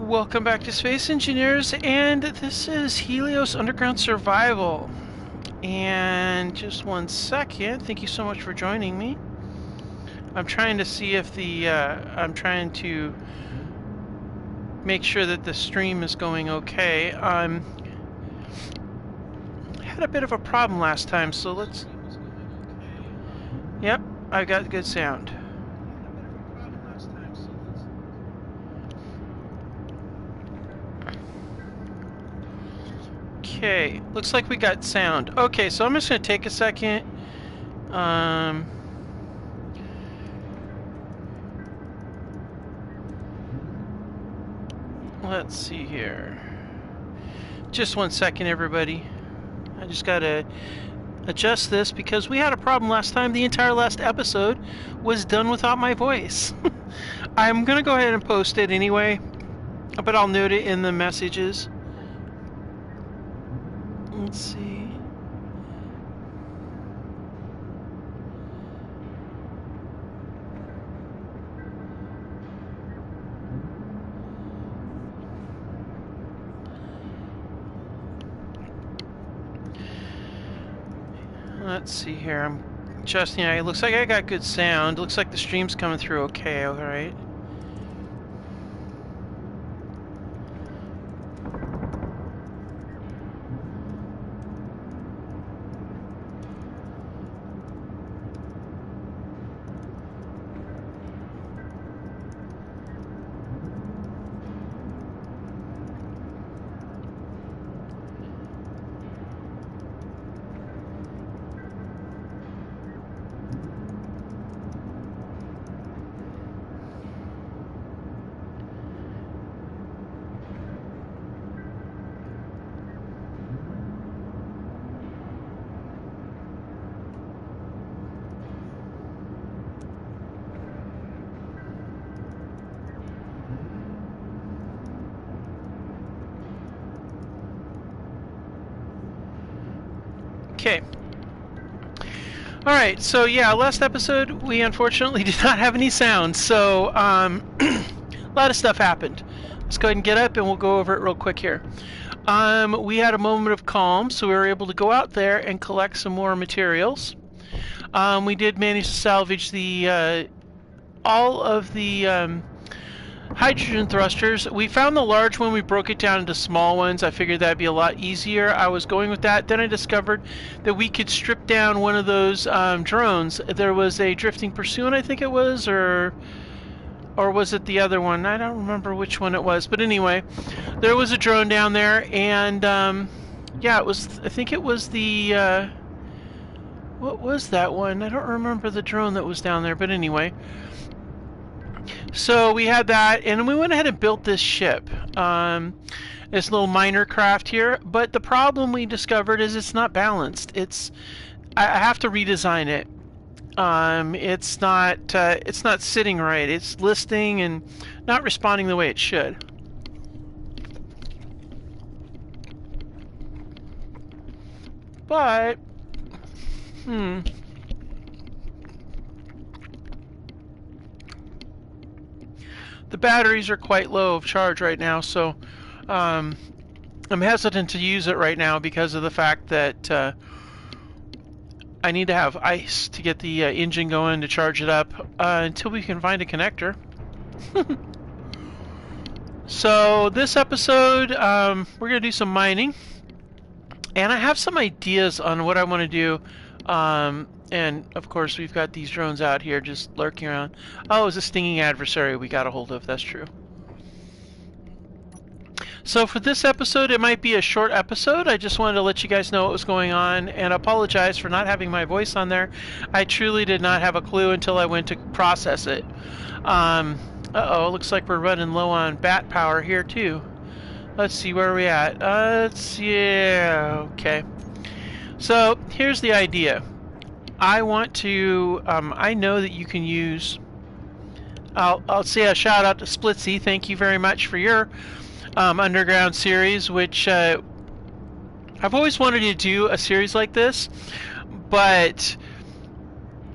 Welcome back to Space Engineers, and this is Helios Underground Survival. And just one second, thank you so much for joining me. I'm trying to see if I'm trying to make sure that the stream is going okay. Had a bit of a problem last time, so let's... Yep, I got good sound. Okay, looks like we got sound. Okay, so I'm just going to take a second. Let's see here. Just one second, everybody. I just got to adjust this because we had a problem last time. The entire last episode was done without my voice. I'm going to go ahead and post it anyway, but I'll note it in the messages. Let's see. Let's see here. I'm adjusting. It looks like I got good sound. Looks like the stream's coming through okay. All right. Okay. Alright, so yeah, last episode we unfortunately did not have any sound, so a lot of stuff happened. Let's go ahead and get up and we'll go over it real quick here. We had a moment of calm, so we were able to go out there and collect some more materials. We did manage to salvage the all of the hydrogen thrusters. We found the large one, we broke it down into small ones. I figured that'd be a lot easier. I was going with that. Then I discovered that we could strip down one of those drones. There was a drifting pursuit, I think it was, or was it the other one? I don't remember which one it was. But anyway, there was a drone down there, and yeah, it was. I think it was the what was that one? I don't remember the drone that was down there. But anyway. So we had that, and we went ahead and built this ship, this little miner craft here. But the problem we discovered is it's not balanced. I have to redesign it. It's not sitting right. It's listing and not responding the way it should. But the batteries are quite low of charge right now, so I'm hesitant to use it right now because of the fact that I need to have ice to get the engine going to charge it up until we can find a connector. So this episode, we're going to do some mining, and I have some ideas on what I want to do. And of course we've got these drones out here just lurking around. Oh, it's a stinging adversary we got a hold of, that's true. So for this episode, it might be a short episode. I just wanted to let you guys know what was going on, and apologize for not having my voice on there. I truly did not have a clue until I went to process it. Uh-oh, looks like we're running low on bat power here too. Let's see, where are we at? Yeah, okay. So here's the idea. I want to, I know that you can use, I'll say a shout out to Splitsy. Thank you very much for your underground series, which I've always wanted to do a series like this, but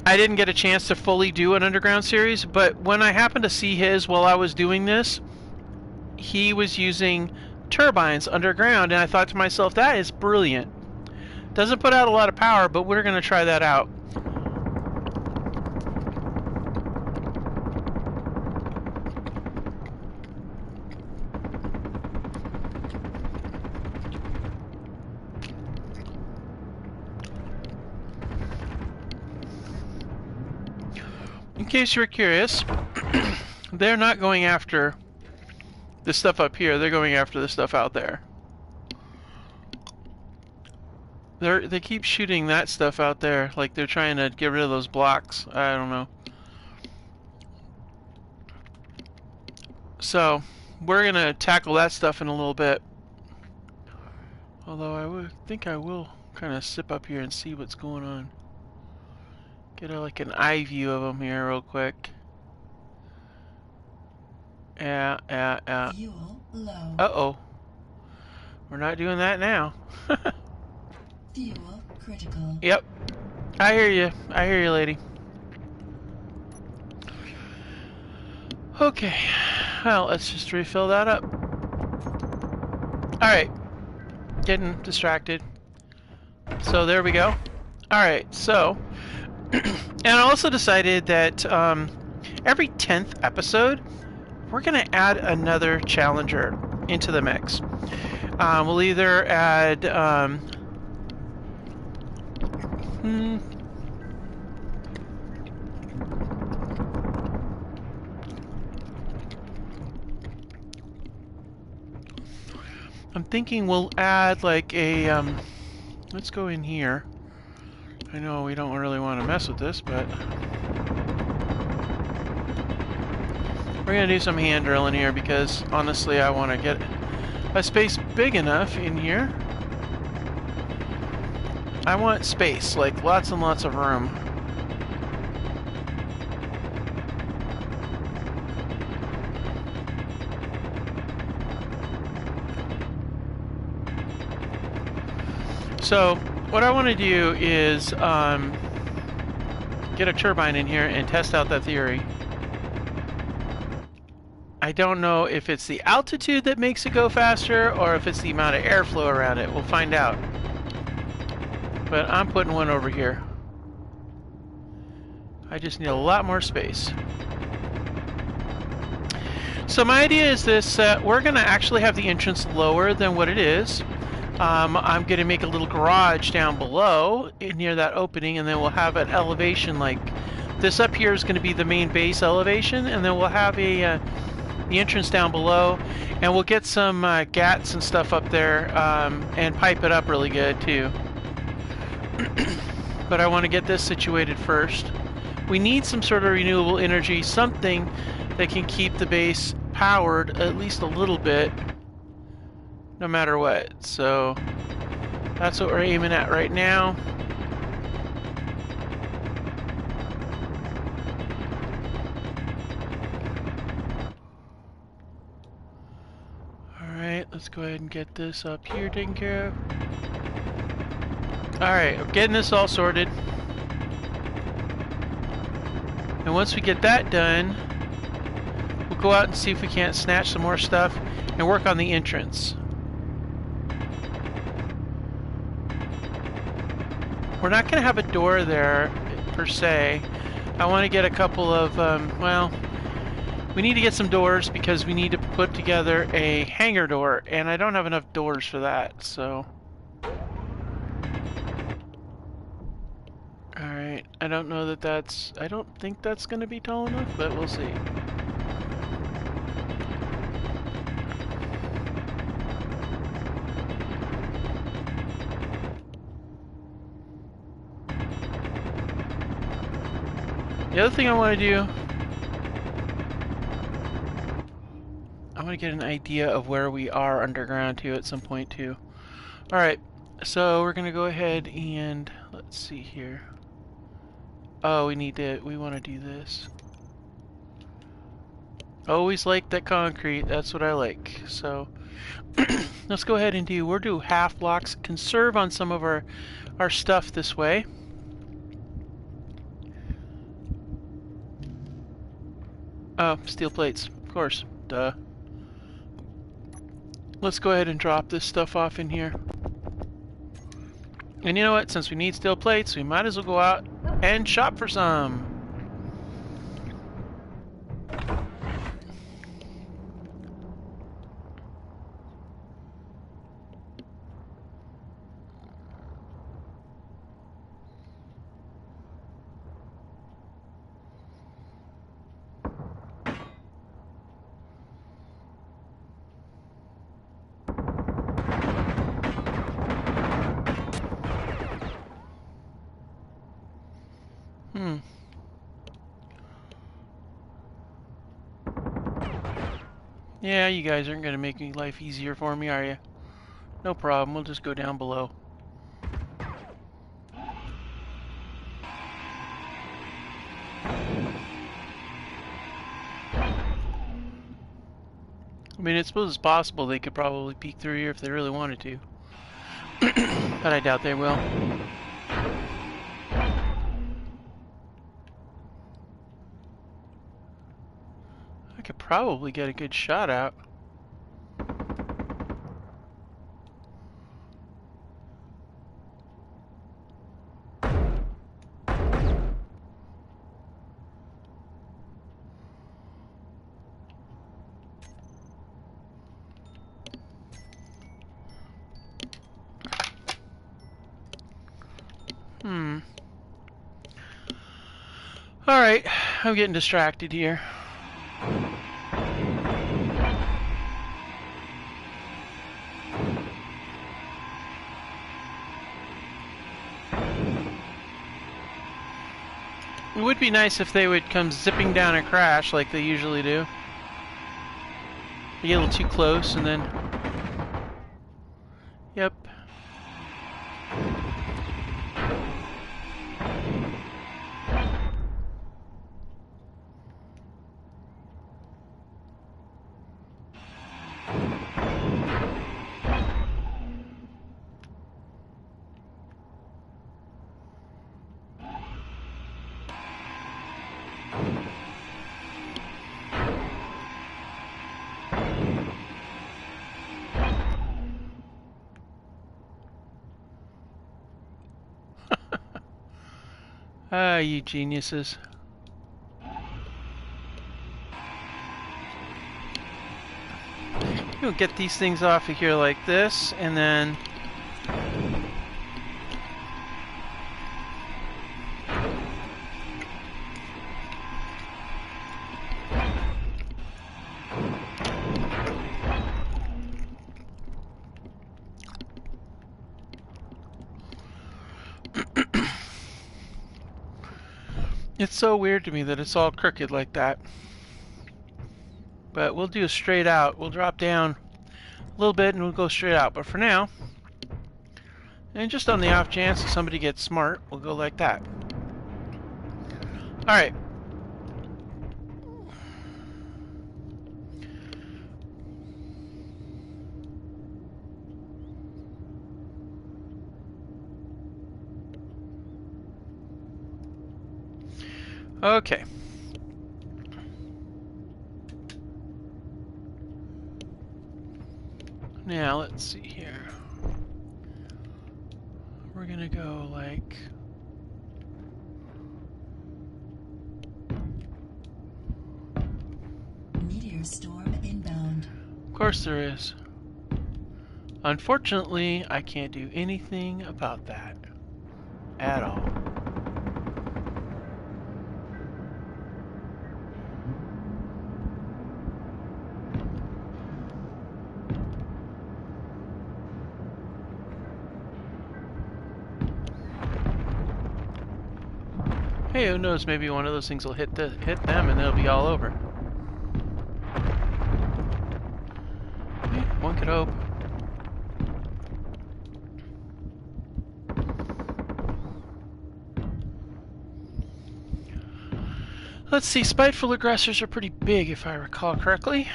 I didn't get a chance to fully do an underground series. But when I happened to see his while I was doing this, he was using turbines underground, and I thought to myself, that is brilliant. Doesn't put out a lot of power, but we're going to try that out. In case you're curious, they're not going after the stuff up here, they're going after the stuff out there. They keep shooting that stuff out there, like they're trying to get rid of those blocks. I don't know. So, we're gonna tackle that stuff in a little bit. Although I think I will kind of sip up here and see what's going on. Get like an eye view of them here real quick. Yeah. Fuel low. Uh-oh. We're not doing that now. Fuel critical. Yep. I hear you. I hear you, lady. Okay. Well, let's just refill that up. Alright. Getting distracted. So there we go. Alright, so... and I also decided that every 10th episode, we're going to add another challenger into the mix. We'll either add... I'm thinking we'll add like a... let's go in here. I know we don't really want to mess with this, but... we're going to do some hand drilling here because, honestly, I want to get a space big enough in here. I want space, like lots and lots of room. So, what I want to do is get a turbine in here and test out that theory. I don't know if it's the altitude that makes it go faster or if it's the amount of airflow around it. We'll find out. But I'm putting one over here. I just need a lot more space. So my idea is this, we're going to actually have the entrance lower than what it is. I'm going to make a little garage down below near that opening, and then we'll have an elevation like this up here is going to be the main base elevation, and then we'll have a the entrance down below, and we'll get some gats and stuff up there and pipe it up really good too. But I want to get this situated first. We need some sort of renewable energy, something that can keep the base powered at least a little bit, no matter what. So that's what we're aiming at right now. Alright, let's go ahead and get this up here taken care of. Alright, we're getting this all sorted. And once we get that done, we'll go out and see if we can't snatch some more stuff and work on the entrance. We're not going to have a door there, per se. I want to get a couple of, well, we need to get some doors because we need to put together a hangar door, and I don't have enough doors for that, so... Alright, I don't know that that's... I don't think that's going to be tall enough, but we'll see. The other thing I want to do... I want to get an idea of where we are underground too at some point too. Alright, so we're going to go ahead and... let's see here. Oh, we want to do this. Always like that concrete, that's what I like. So, let's go ahead and we'll do half blocks, conserve on some of our stuff this way. Oh, steel plates, of course, duh. Let's go ahead and drop this stuff off in here. And you know what? Since we need steel plates, we might as well go out and shop for some. Yeah, you guys aren't going to make me life easier for me, are you? No problem, we'll just go down below. I mean, I suppose it's possible they could probably peek through here if they really wanted to. But I doubt they will. I could probably get a good shot out. Alright, I'm getting distracted here. It would be nice if they would come zipping down and crash like they usually do. They get a little too close and then... Yep. Ah, you geniuses. You'll get these things off of here like this, and then... It's so weird to me that it's all crooked like that. But we'll do a straight out. We'll drop down a little bit and we'll go straight out. But for now, and just on the off chance that somebody gets smart, we'll go like that. Alright. Okay. Now, let's see here. We're gonna go like... Meteor storm inbound. Of course there is. Unfortunately, I can't do anything about that. At all. Hey, who knows? Maybe one of those things will hit them, and they'll be all over. One could hope. Let's see. Spiteful aggressors are pretty big, if I recall correctly.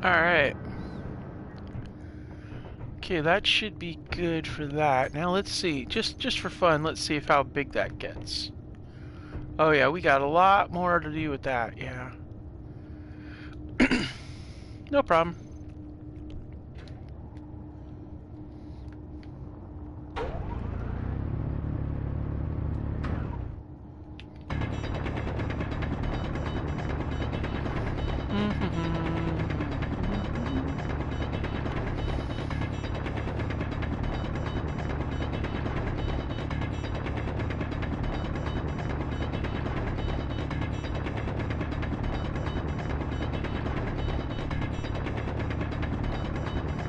Alright. Okay, that should be good for that. Now let's see. Just for fun, let's see how big that gets. Oh yeah, we got a lot more to do with that, yeah. No problem.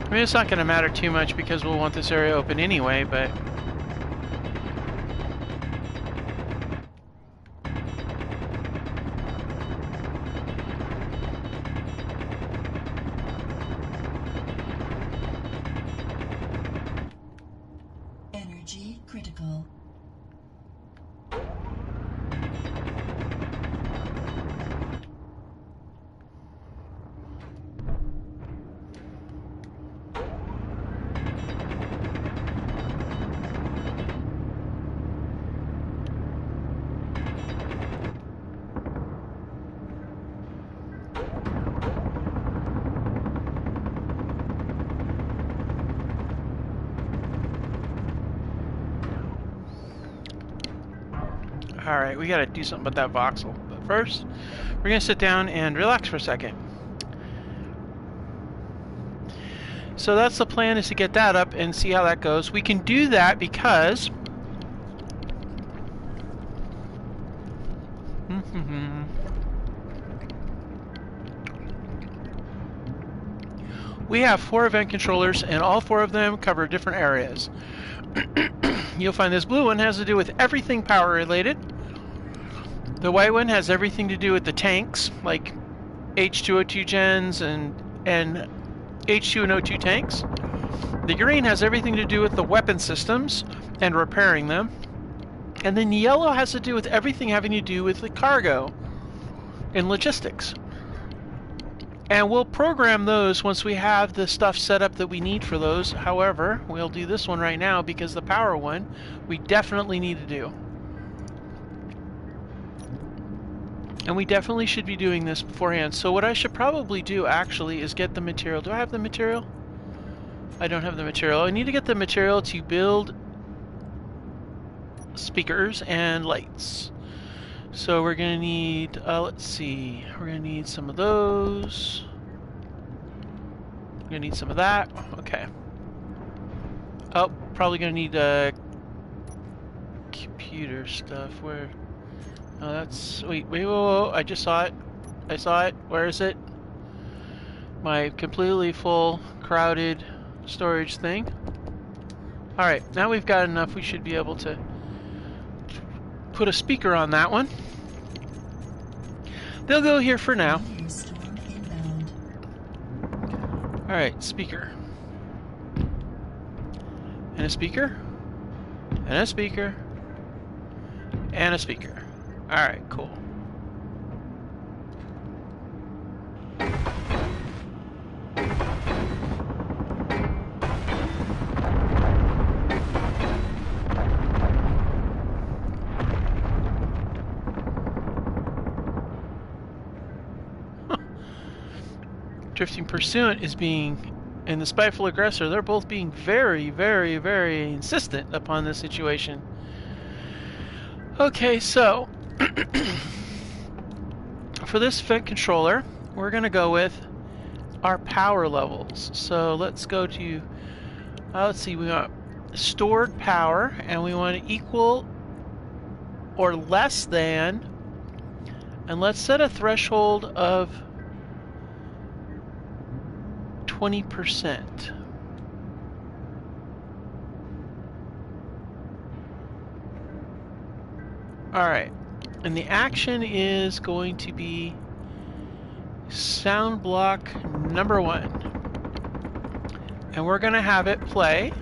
I mean, it's not going to matter too much because we'll want this area open anyway, but... Energy critical. Alright, we gotta do something about that voxel. But first, we're gonna sit down and relax for a second. So that's the plan, is to get that up and see how that goes. We can do that because... we have 4 event controllers, and all 4 of them cover different areas. You'll find this blue one has to do with everything power related. The white one has everything to do with the tanks, like H2O2 gens and H2 and O2 tanks. The green has everything to do with the weapon systems and repairing them. And then yellow has to do with everything having to do with the cargo and logistics. And we'll program those once we have the stuff set up that we need for those. However, we'll do this one right now because the power one we definitely need to do. And we definitely should be doing this beforehand. So what I should probably do actually is get the material. Do I have the material? I don't have the material. I need to get the material to build speakers and lights. So we're going to need, let's see, we're going to need some of those. We're going to need some of that. Okay. Oh, probably going to need computer stuff. Where? Oh, that's, wait, whoa, I just saw it. I saw it. Where is it? My completely full, crowded storage thing. Alright, now we've got enough. We should be able to put a speaker on that one. They'll go here for now. Alright, speaker. And a speaker. And a speaker. And a speaker. Alright, cool. Drifting Pursuant is being, and the Spiteful Aggressor, they're both being very, very, very insistent upon this situation. Okay, so for this vent controller, we're going to go with our power levels. So let's go to, let's see, we want stored power, and we want to equal or less than, and let's set a threshold of 20%. Alright, and the action is going to be sound block number 1. And we're going to have it play.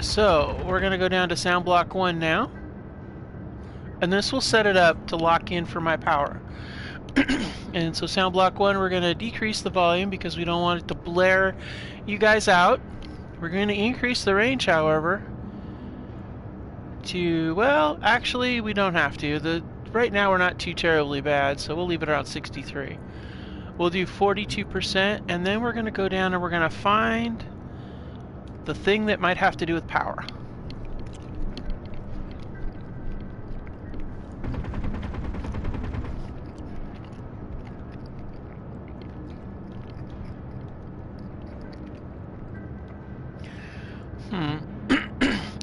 So, we're going to go down to sound block 1 now. And this will set it up to lock in for my power. And so sound block 1, we're going to decrease the volume because we don't want it to blare you guys out. We're going to increase the range, however, to, well, actually we don't have to. Right now we're not too terribly bad, so we'll leave it around 63. We'll do 42%, and then we're going to go down and we're going to find the thing that might have to do with power.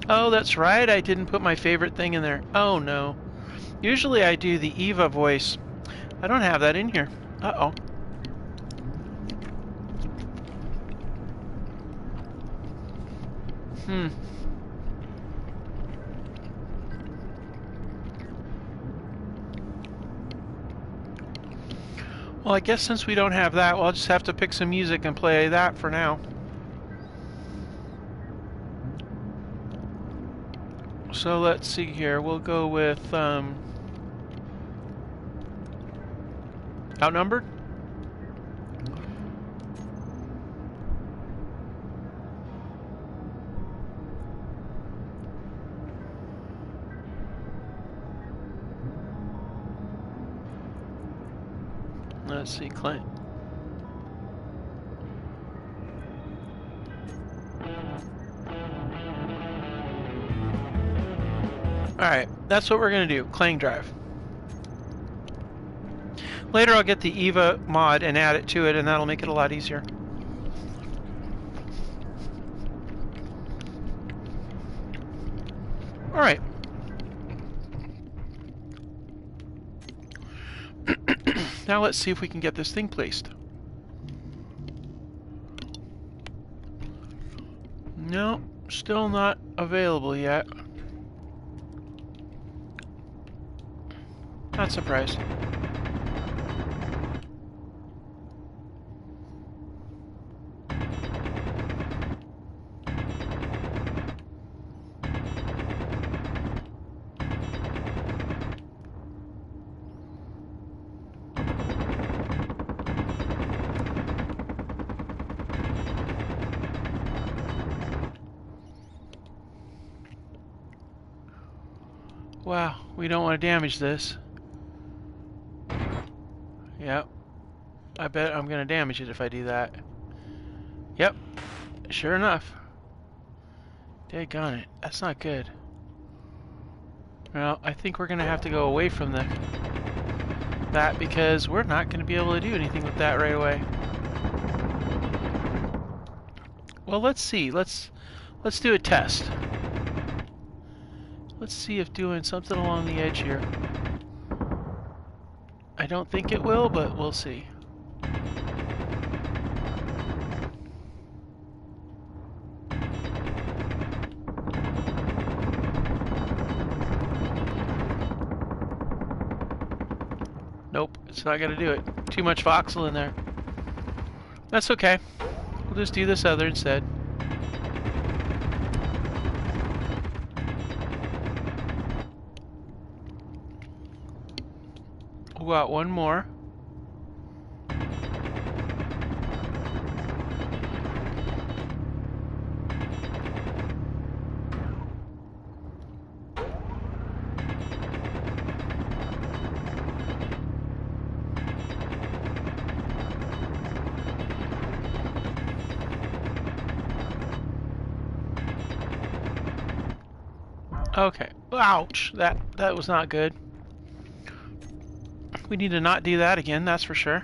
Oh, that's right, I didn't put my favorite thing in there. Oh no. Usually I do the Eva voice. I don't have that in here. Uh-oh. Well, I guess since we don't have that, well, I'll just have to pick some music and play that for now. So let's see here. We'll go with Outnumbered. Let's see, Clint. Alright, that's what we're going to do. Clang drive. Later I'll get the Eva mod and add it to it, and that'll make it a lot easier. Alright. Now let's see if we can get this thing placed. No, still not available yet. Not surprised. Wow, we don't want to damage this. Yep. I bet I'm going to damage it if I do that. Yep. Sure enough. Daggone it. That's not good. Well, I think we're going to have to go away from that because we're not going to be able to do anything with that right away. Well, let's see. Let's do a test. Let's see if doing something along the edge here. I don't think it will, but we'll see. Nope, it's not gonna do it. Too much voxel in there. That's okay. We'll just do this other instead. We got one more. Okay. Ouch. That was not good. We need to not do that again, that's for sure.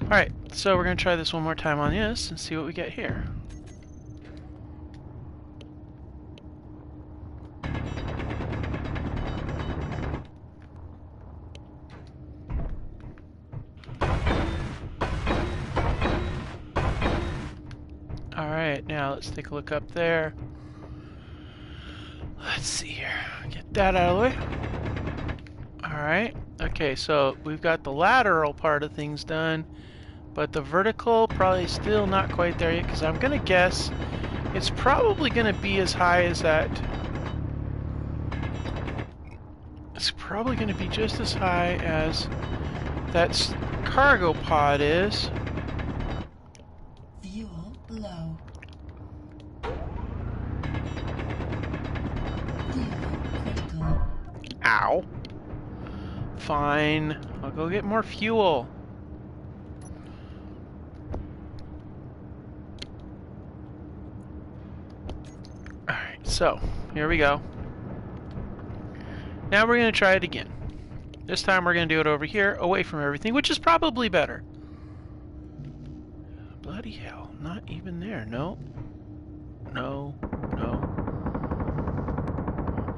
Alright, so we're going to try this one more time on this and see what we get here. Alright, now let's take a look up there. Let's see here. Get that out of the way. Alright. Okay, so we've got the lateral part of things done, but the vertical probably still not quite there yet, because I'm going to guess it's probably going to be as high as that. It's probably going to be just as high as that cargo pod is. Fuel low. Fuel critical. Ow. Fine. I'll go get more fuel. Alright, so here we go. Now we're going to try it again. This time we're going to do it over here, away from everything, which is probably better. Bloody hell, not even there. No. No. No.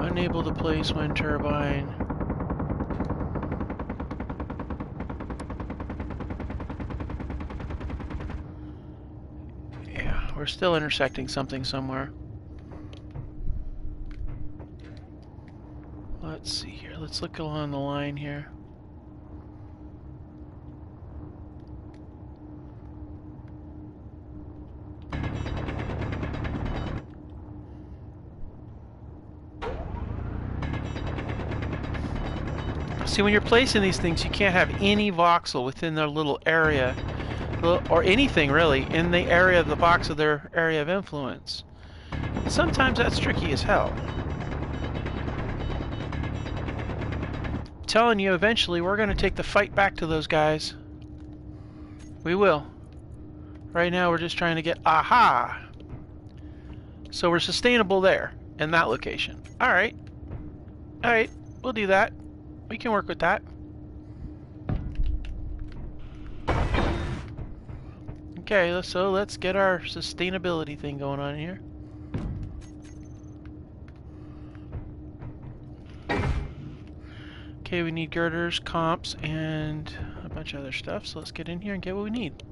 Unable to place wind turbine. Yeah, we're still intersecting something somewhere. Let's see here. Let's look along the line here. See, when you're placing these things, you can't have any voxel within their little area, or anything really, in the area of the box of their area of influence. Sometimes that's tricky as hell. Telling you, eventually we're going to take the fight back to those guys. We will. Right now we're just trying to get aha. So we're sustainable there in that location. Alright. Alright, we'll do that. We can work with that. Okay, so let's get our sustainability thing going on here. Okay, we need girders, comps, and a bunch of other stuff. So let's get in here and get what we need.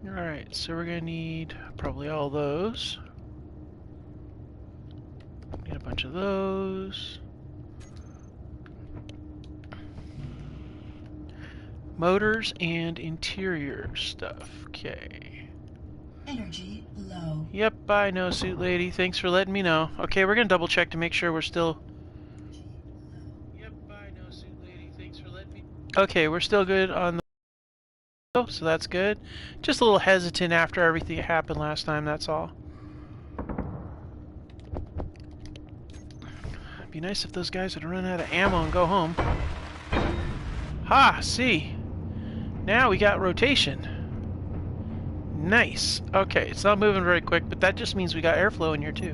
Alright, so we're going to need probably all those. Need a bunch of those. Motors and interior stuff. Okay. Energy low. Yep, I know, suit lady. Thanks for letting me know. Okay, we're going to double check to make sure we're still... Okay, we're still good on the... So that's good. Just a little hesitant after everything that happened last time, that's all. It'd be nice if those guys would run out of ammo and go home. Ha! See? Now we got rotation. Nice. Okay, it's not moving very quick, but that just means we got airflow in here too.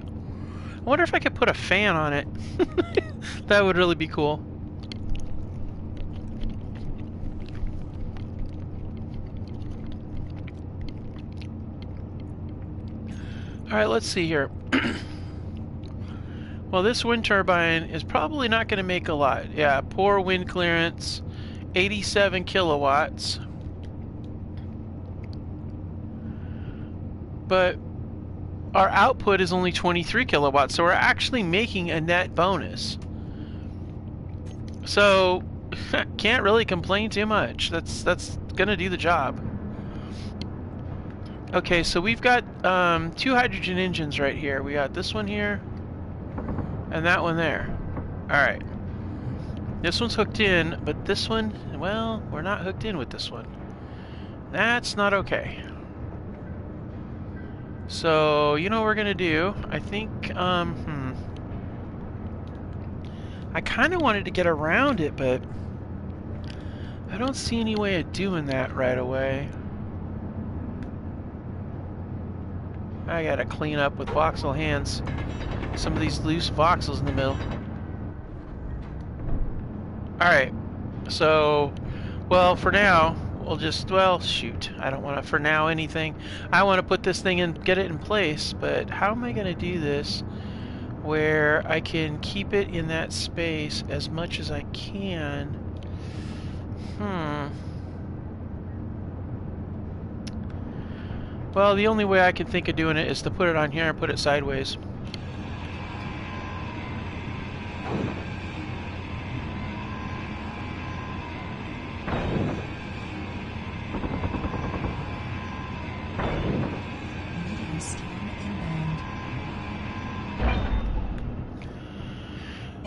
I wonder if I could put a fan on it. That would really be cool. Alright, let's see here. Well, this wind turbine is probably not going to make a lot. Yeah, poor wind clearance, 87 kilowatts. But our output is only 23 kilowatts, so we're actually making a net bonus. So, can't really complain too much. That's going to do the job. Okay, so we've got 2 hydrogen engines right here. We got this one here and that one there. Alright. This one's hooked in, but this one, well, we're not hooked in with this one. That's not okay. So, you know what we're going to do? I think, I kind of wanted to get around it, but I don't see any way of doing that right away. I gotta clean up with voxel hands some of these loose voxels in the middle. Alright, so, well, for now, we'll just, well, shoot. I don't want to, for now, anything. I want to put this thing in, get it in place, but how am I going to do this where I can keep it in that space as much as I can? Well, the only way I can think of doing it is to put it on here and put it sideways.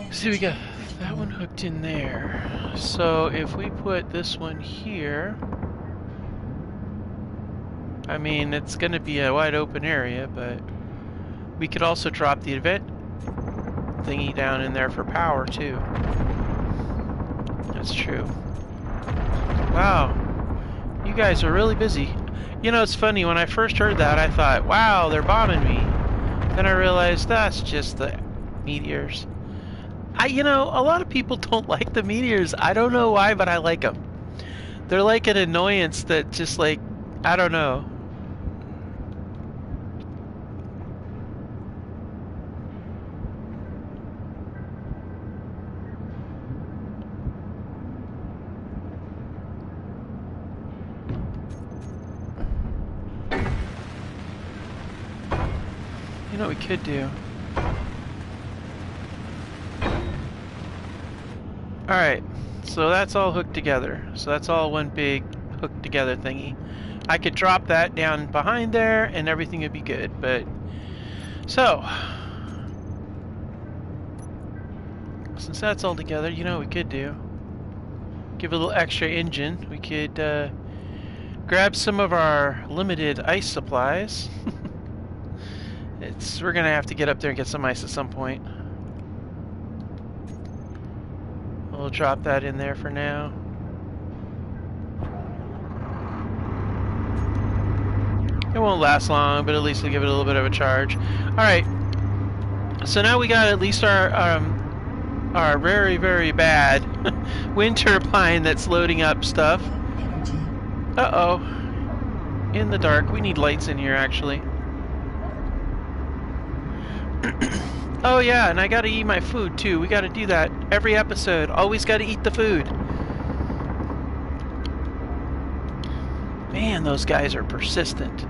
See, we got That one hooked in there. So if we put this one here, I mean, it's going to be a wide open area, but we could also drop the event thingy down in there for power too. That's true. Wow, you guys are really busy. You know, it's funny, when I first heard that, I thought, wow, they're bombing me. Then I realized that's just the meteors. You know, a lot of people don't like the meteors. I don't know why, but I like them. They're like an annoyance that just like, I don't know. You know what we could do? Alright, so that's all hooked together. So that's all one big hooked together thingy. I could drop that down behind there and everything would be good, but... So... Since that's all together, you know what we could do? Give a little extra engine. We could grab some of our limited ice supplies. We're gonna have to get up there and get some ice at some point. We'll drop that in there for now. It won't last long, but at least we'll give it a little bit of a charge. Alright, so now we got at least our very, very bad wind turbine that's loading up stuff. Uh-oh. In the dark. We need lights in here, actually. Oh yeah, and I gotta eat my food too. We gotta do that every episode. Always gotta eat the food. Man, those guys are persistent.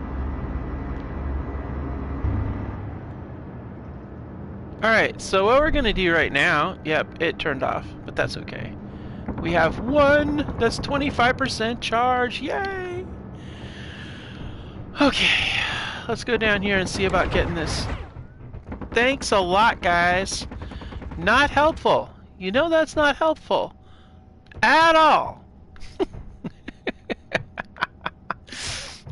Alright, so what we're gonna do right now... Yep, it turned off, but that's okay. We have one that's 25% charge. Yay! Okay, let's go down here and see about getting this. Thanks a lot, guys. Not helpful. You know that's not helpful. At all.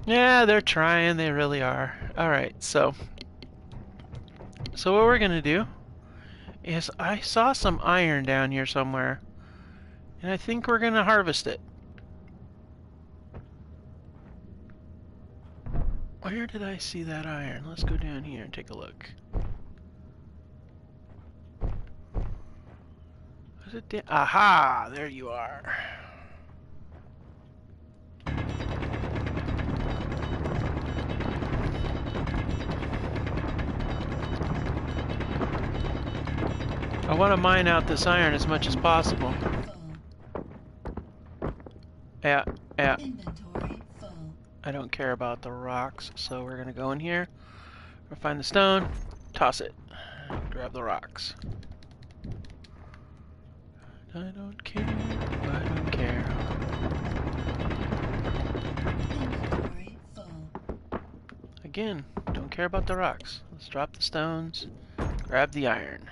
Yeah, they're trying. They really are. Alright, so what we're going to do is I saw some iron down here somewhere. And I think we're going to harvest it. Where did I see that iron? Let's go down here and take a look. Aha! There you are. I want to mine out this iron as much as possible. Yeah. Inventory full. I don't care about the rocks, so we're gonna go in here. We'll find the stone, toss it, grab the rocks. I don't care. I don't care. Inventory full. Again, don't care about the rocks. Let's drop the stones, grab the iron.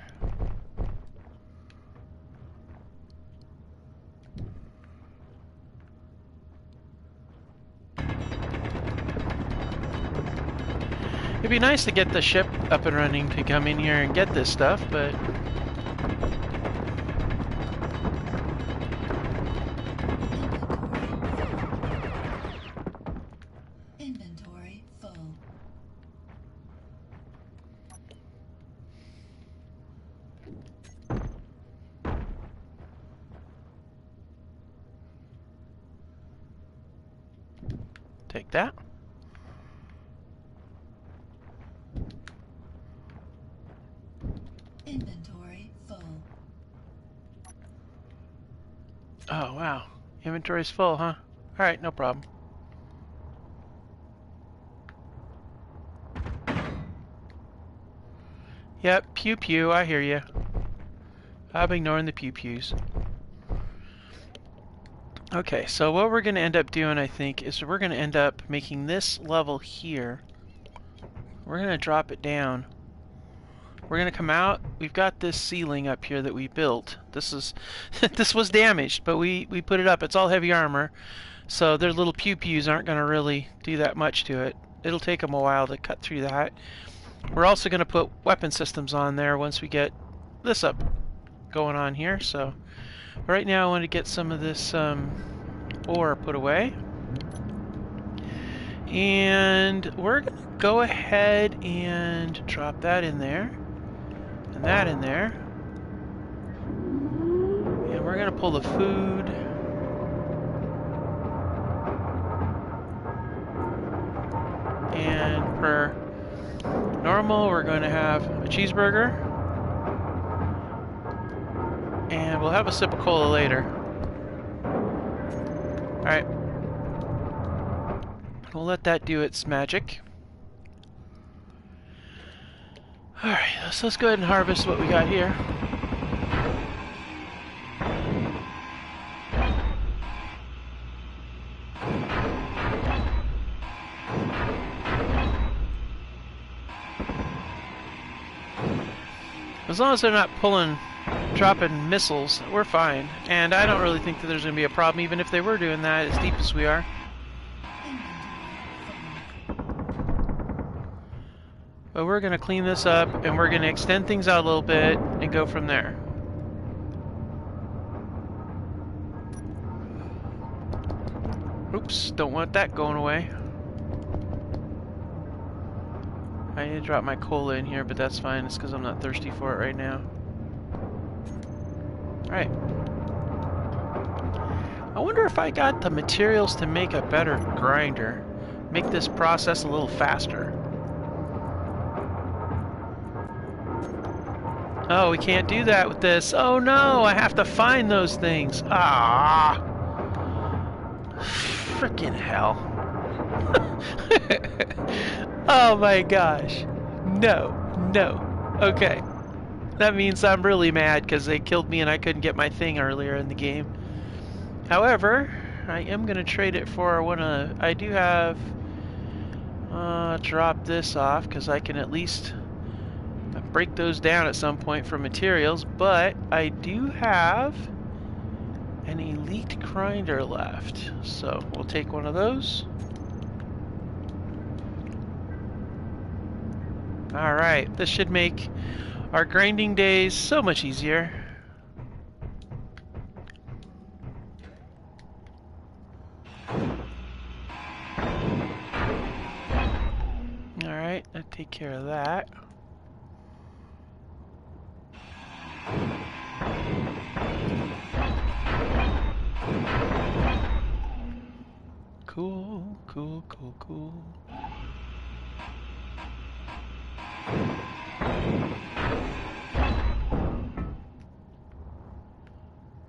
It'd be nice to get the ship up and running to come in here and get this stuff, but... Inventory full. Take that. Inventory full. Oh, wow. Inventory's full, huh? Alright, no problem. Yep, pew pew, I hear you. I'm ignoring the pew pews. Okay, so what we're going to end up doing, I think, is we're going to end up making this level here. We're going to drop it down we're gonna come out. We've got this ceiling up here that we built. This is this was damaged, but we put it up. It's all heavy armor, so their little pew-pews aren't gonna really do that much to it. It'll take them a while to cut through that. We're also gonna put weapon systems on there once we get this up going on here. So right now I want to get some of this ore put away. And we're going to go ahead and drop that in there. And that in there. And we're going to pull the food. And per normal, we're going to have a cheeseburger. And we'll have a sip of cola later. Alright. We'll let that do its magic. Alright, so let's go ahead and harvest what we got here. As long as they're not dropping missiles, we're fine. And I don't really think that there's going to be a problem, even if they were doing that as deep as we are. But we're going to clean this up, and we're going to extend things out a little bit and go from there. Oops, don't want that going away. I need to drop my cola in here, but that's fine. It's because I'm not thirsty for it right now. Alright. I wonder if I got the materials to make a better grinder. Make this process a little faster. Oh, we can't do that with this. Oh no, I have to find those things. Ah. Frickin' hell. Oh my gosh. No, no. Okay. That means I'm really mad because they killed me and I couldn't get my thing earlier in the game. However, I am going to trade it for one of... I do have... drop this off because I can at least break those down at some point for materials, but I do have an elite grinder left. So we'll take one of those. Alright, this should make our grinding days so much easier. Alright, I'll take care of that. Cool, cool, cool, cool.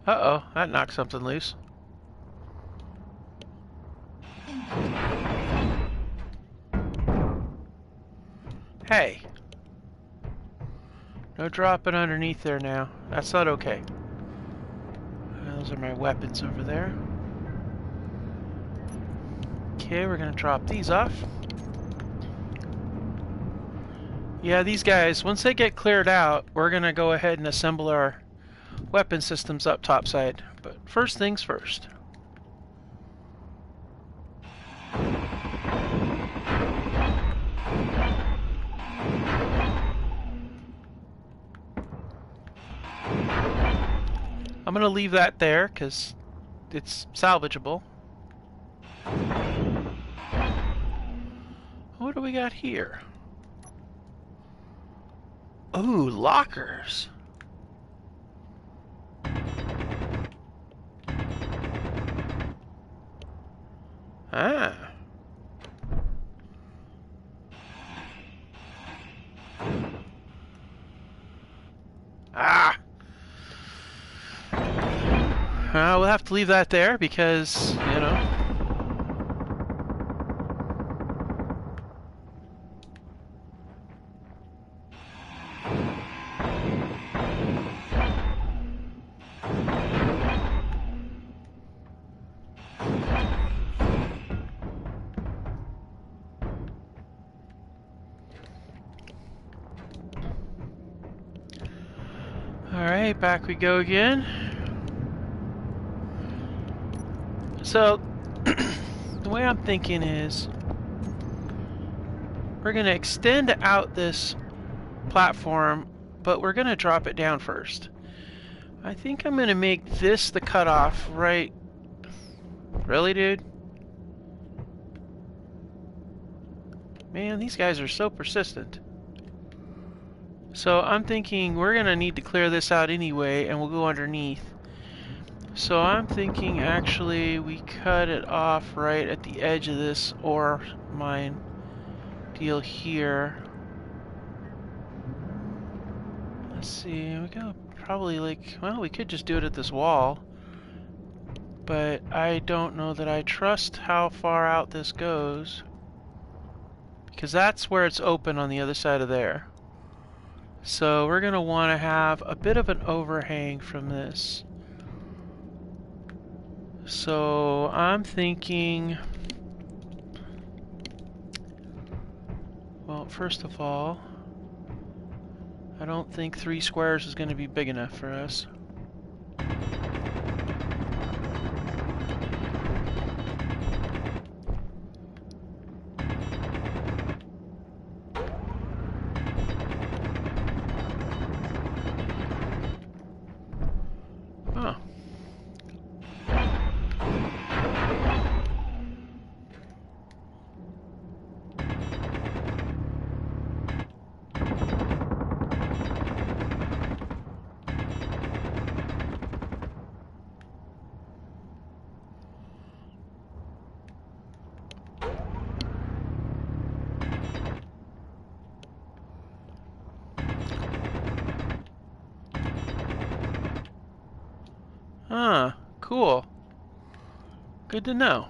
Uh-oh, that knocked something loose. Hey. No dropping underneath there now. That's not okay. Those are my weapons over there. Okay, we're gonna drop these off. Yeah, these guys, once they get cleared out, we're gonna go ahead and assemble our weapon systems up topside. But first things first. I'm gonna leave that there because it's salvageable. What do we got here? Ooh, lockers. Ah. Ah. We'll have to leave that there because, you know. Alright, back we go again. So, the way I'm thinking is we're going to extend out this platform, but we're going to drop it down first. I think I'm going to make this the cutoff, right? Really, dude? Man, these guys are so persistent. So I'm thinking we're going to need to clear this out anyway, and we'll go underneath. So I'm thinking actually we cut it off right at the edge of this ore mine deal here. Let's see, we go probably like, well, we could just do it at this wall. But I don't know that I trust how far out this goes. Because that's where it's open on the other side of there. So we're going to want to have a bit of an overhang from this. So I'm thinking, well, first of all, I don't think 3 squares is going to be big enough for us. Oh. Ah, cool. Good to know.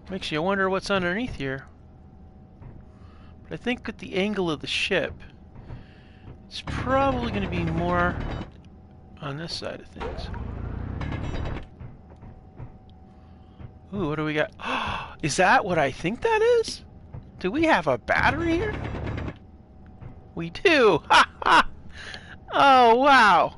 Makes you wonder what's underneath here. But I think with the angle of the ship, it's probably going to be more on this side of things. Ooh, what do we got? Is that what I think that is? Do we have a battery here? We do! Ha ha! Oh, wow!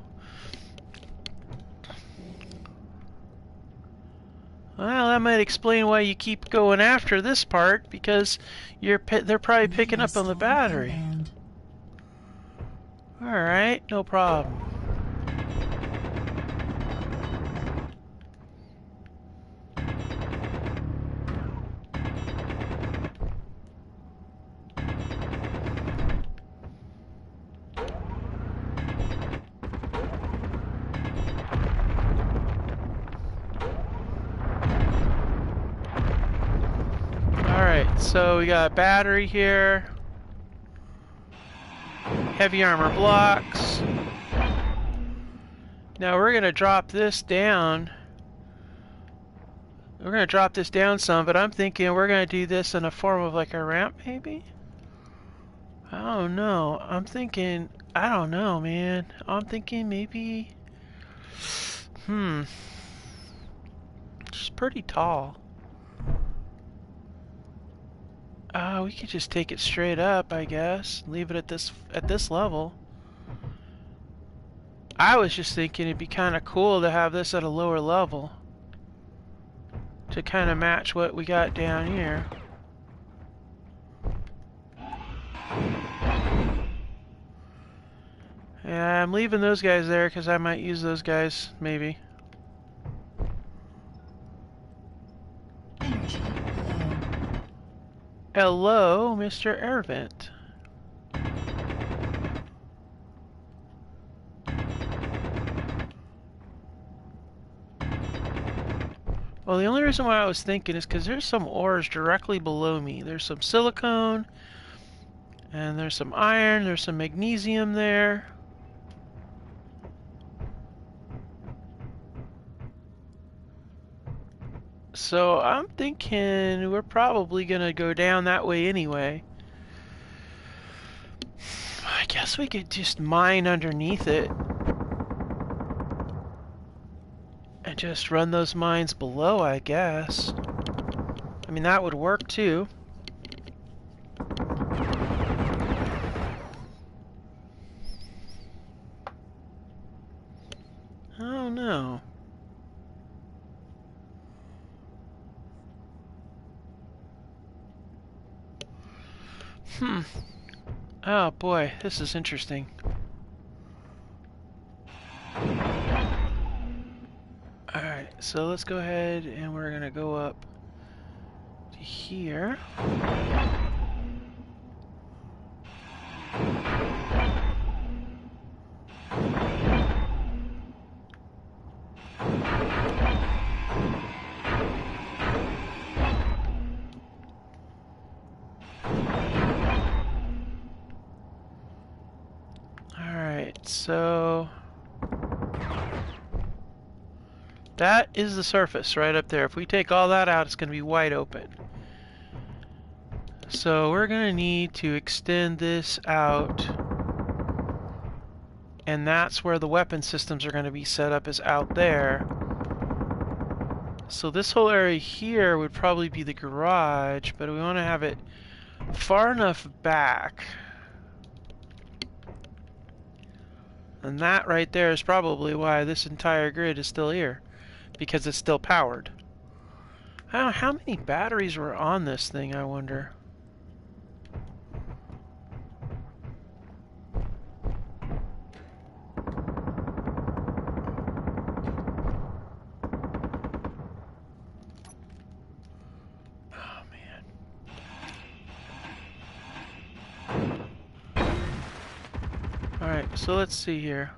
Well, that might explain why you keep going after this part, because they're probably picking up on the battery. Alright, no problem. Alright, so we got a battery here. Heavy armor blocks. Now we're going to drop this down. We're going to drop this down some, but I'm thinking we're going to do this in a form of like a ramp, maybe? I don't know. I'm thinking, I don't know, man. I'm thinking maybe... It's pretty tall. We could just take it straight up, I guess. Leave it at this level. I was just thinking it'd be kind of cool to have this at a lower level. To kind of match what we got down here. Yeah, I'm leaving those guys there because I might use those guys, maybe. Energy low. Hello, Mr. Airvent. Well, the only reason why I was thinking is because there's some ores directly below me. There's some silicone, and there's some iron, there's some magnesium there. So I'm thinking we're probably gonna go down that way anyway. I guess we could just mine underneath it. And just run those mines below, I guess. I mean, that would work too. Oh boy, this is interesting. Alright, so let's go ahead and we're gonna go up to here. Alright, so that is the surface right up there. If we take all that out, it's going to be wide open. So we're going to need to extend this out. And that's where the weapon systems are going to be set up, is out there. So this whole area here would probably be the garage, but we want to have it far enough back. And that right there is probably why this entire grid is still here. Because it's still powered. How many batteries were on this thing, I wonder? Oh, man. Alright, so let's see here.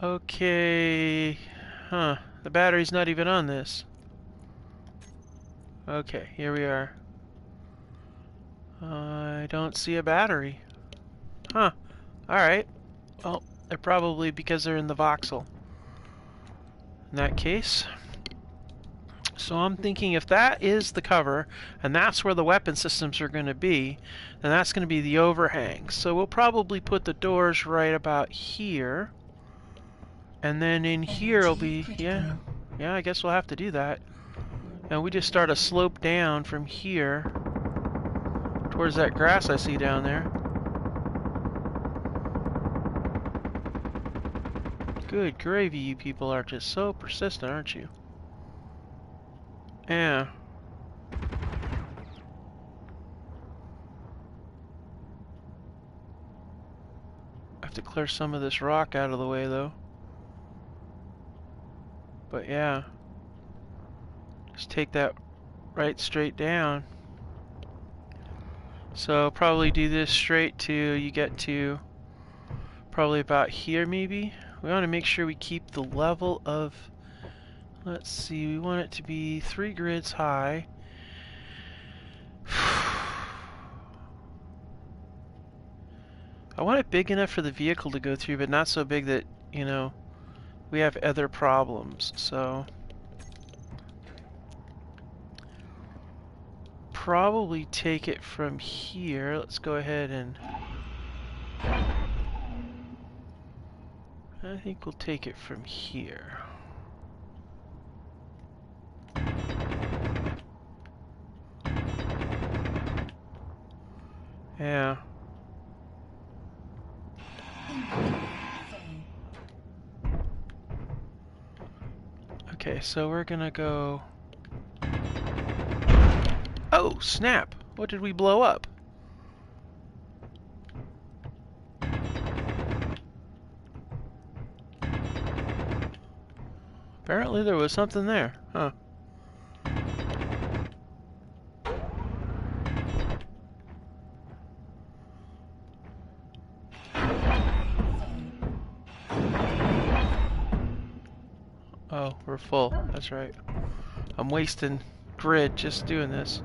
Okay, the battery's not even on this. Okay, here we are. I don't see a battery. Alright. Well, they're probably because they're in the voxel. In that case. So I'm thinking if that is the cover, and that's where the weapon systems are going to be, then that's going to be the overhang. So we'll probably put the doors right about here. And then in here it'll be, yeah, I guess we'll have to do that. And we just start a slope down from here towards that grass I see down there. Good gravy, you people are just so persistent, aren't you? Yeah. I have to clear some of this rock out of the way though. But yeah, just take that right straight down. So probably do this straight to, you get to probably about here maybe. We want to make sure we keep the level of, let's see, we want it to be 3 grids high. I want it big enough for the vehicle to go through, but not so big that, you know, we have other problems, so probably take it from here. Let's go ahead and I think we'll take it from here. Yeah. Okay, so we're gonna go... Oh, snap! What did we blow up? Apparently there was something there, huh? Oh, we're full. That's right. I'm wasting grid just doing this.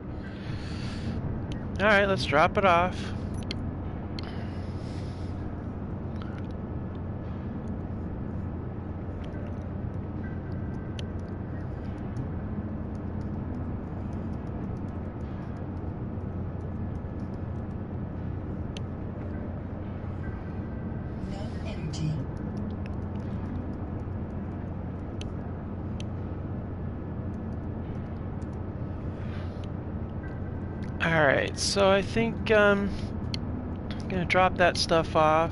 Alright, let's drop it off. No energy. Alright, so I think I'm gonna drop that stuff off.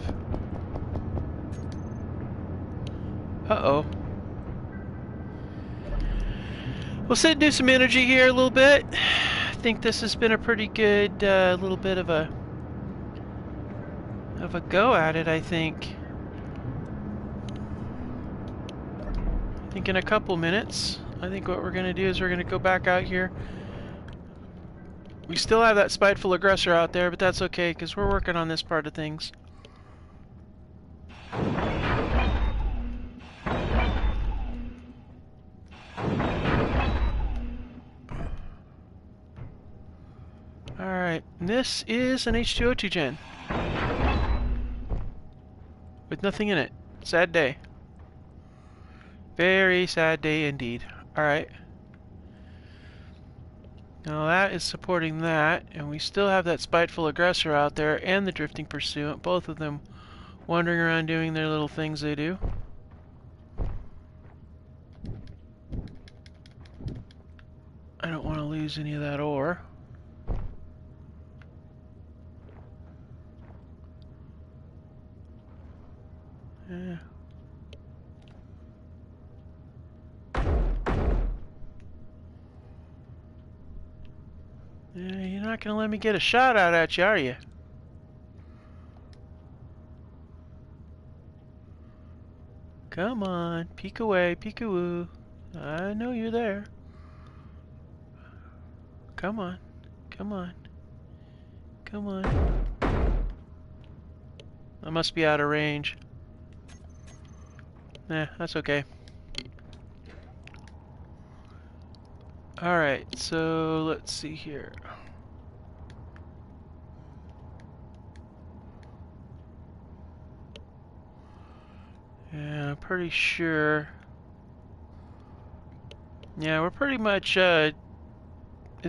Uh-oh. We'll sit and do some energy here a little bit. I think this has been a pretty good little bit of a go at it, I think. I think in a couple minutes, I think what we're going to do is we're going to go back out here. We still have that spiteful aggressor out there, but that's okay because we're working on this part of things. Alright, this is an H2O2 gen. With nothing in it. Sad day. Very sad day indeed. Alright. Now that is supporting that, and we still have that spiteful aggressor out there and the drifting pursuant, both of them wandering around doing their little things they do. I don't want to lose any of that ore. Yeah. Yeah, you're not gonna let me get a shot out at you, are you? Come on, peek away, peek-a-woo. I know you're there. Come on, come on, come on. I must be out of range. Nah, that's okay. Alright, so let's see here. Yeah, I'm pretty sure. Yeah, we're pretty much, as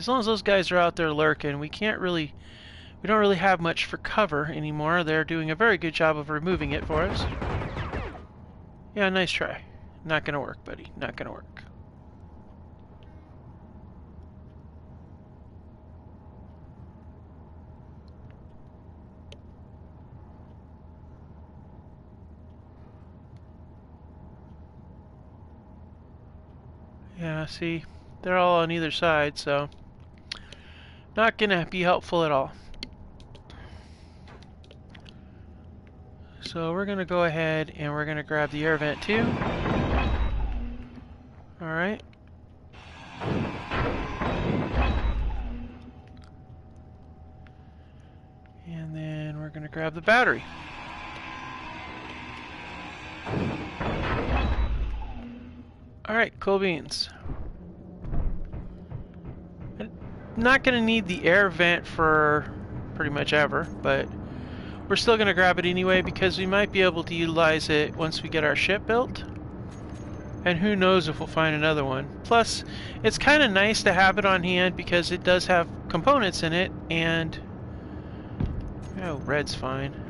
long as those guys are out there lurking, we don't really have much for cover anymore. They're doing a very good job of removing it for us. Yeah, nice try. Not gonna work, buddy. Not gonna work. Yeah, see, they're all on either side, so not gonna be helpful at all. So we're gonna go ahead and we're gonna grab the air vent too. Alright. And then we're gonna grab the battery. Alright, cool beans. I'm not going to need the air vent for pretty much ever, but we're still going to grab it anyway because we might be able to utilize it once we get our ship built. And who knows if we'll find another one. Plus, it's kind of nice to have it on hand because it does have components in it, and... oh, red's fine.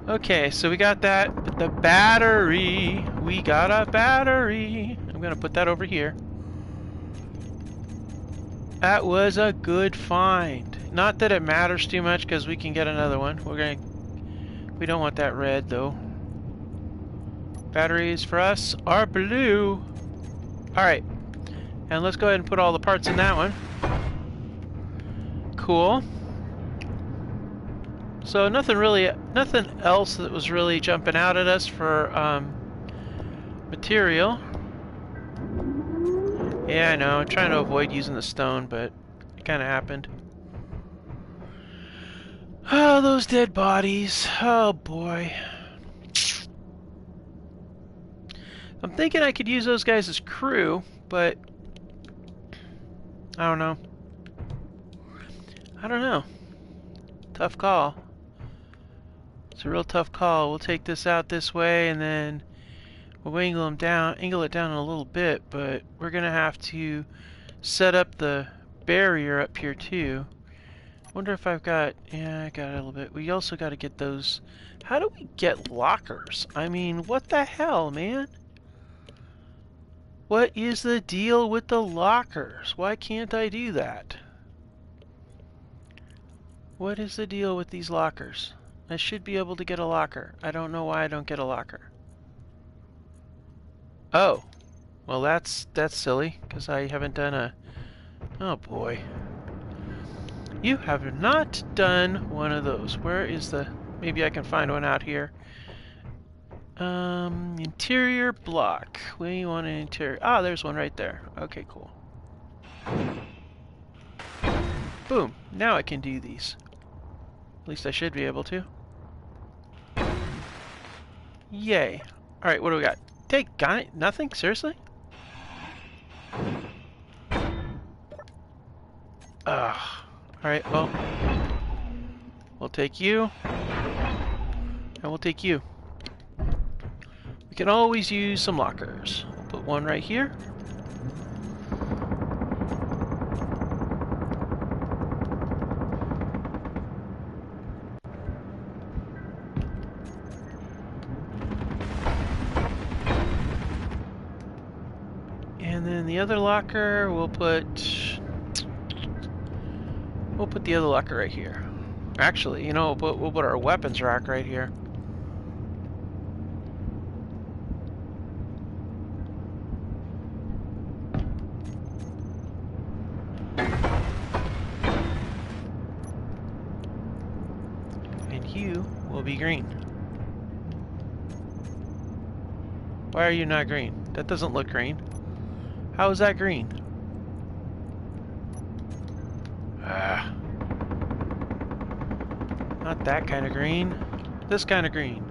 Okay, so we got that. But the battery. We got a battery. I'm going to put that over here. That was a good find. Not that it matters too much because we can get another one. We don't want that red though. Batteries for us are blue. Alright. And let's go ahead and put all the parts in that one. Cool. So nothing else that was really jumping out at us for material. Yeah, I know. I'm trying to avoid using the stone, but it kind of happened. Oh, those dead bodies. Oh, boy. I'm thinking I could use those guys as crew, but I don't know. I don't know. Tough call. It's a real tough call. We'll take this out this way, and then we'll angle it down in a little bit, but we're gonna have to set up the barrier up here too. Wonder if I've got... yeah, I got a little bit. We also got to get those... how do we get lockers? I mean, what the hell, man? What is the deal with the lockers? Why can't I do that? What is the deal with these lockers? I should be able to get a locker. I don't know why I don't get a locker. Oh, Well, that's silly, because I haven't done a... Oh, boy. You have not done one of those. Where is the... Maybe I can find one out here. Interior block. Where do you want an interior? Ah, there's one right there. Okay, cool. Boom. Now I can do these. At least I should be able to. Yay. Alright, what do we got? Got it? Nothing? Seriously? Ugh. Alright, well. We'll take you. And we'll take you. We can always use some lockers. We'll put one right here. And then the other locker, we'll put the other locker right here. Actually, you know, we'll put our weapons rack right here. And you will be green. Why are you not green? That doesn't look green. How is that green? Ah. Not that kind of green. This kind of green.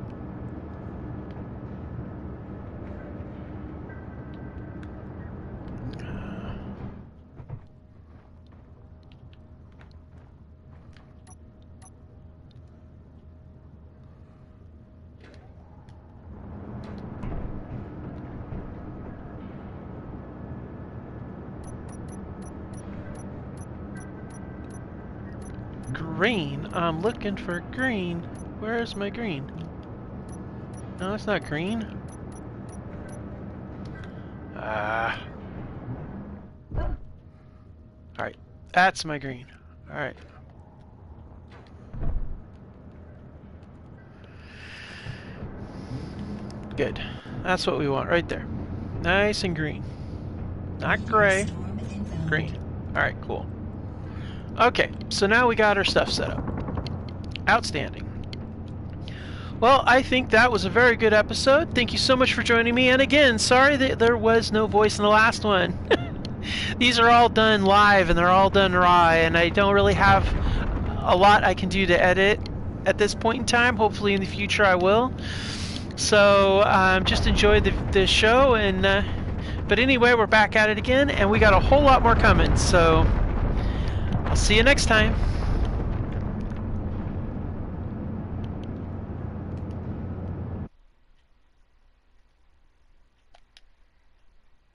Green? I'm looking for green. Where is my green? No, it's not green. Alright, that's my green. Alright. Good. That's what we want right there. Nice and green. Not gray. Green. Alright, cool. Okay, so now we got our stuff set up. Outstanding. Well, I think that was a very good episode. Thank you so much for joining me. And again, sorry that there was no voice in the last one. These are all done live and they're all done raw, and I don't really have a lot I can do to edit at this point in time. Hopefully in the future I will. So just enjoy the show. But anyway, we're back at it again, and we got a whole lot more coming. So I'll see you next time.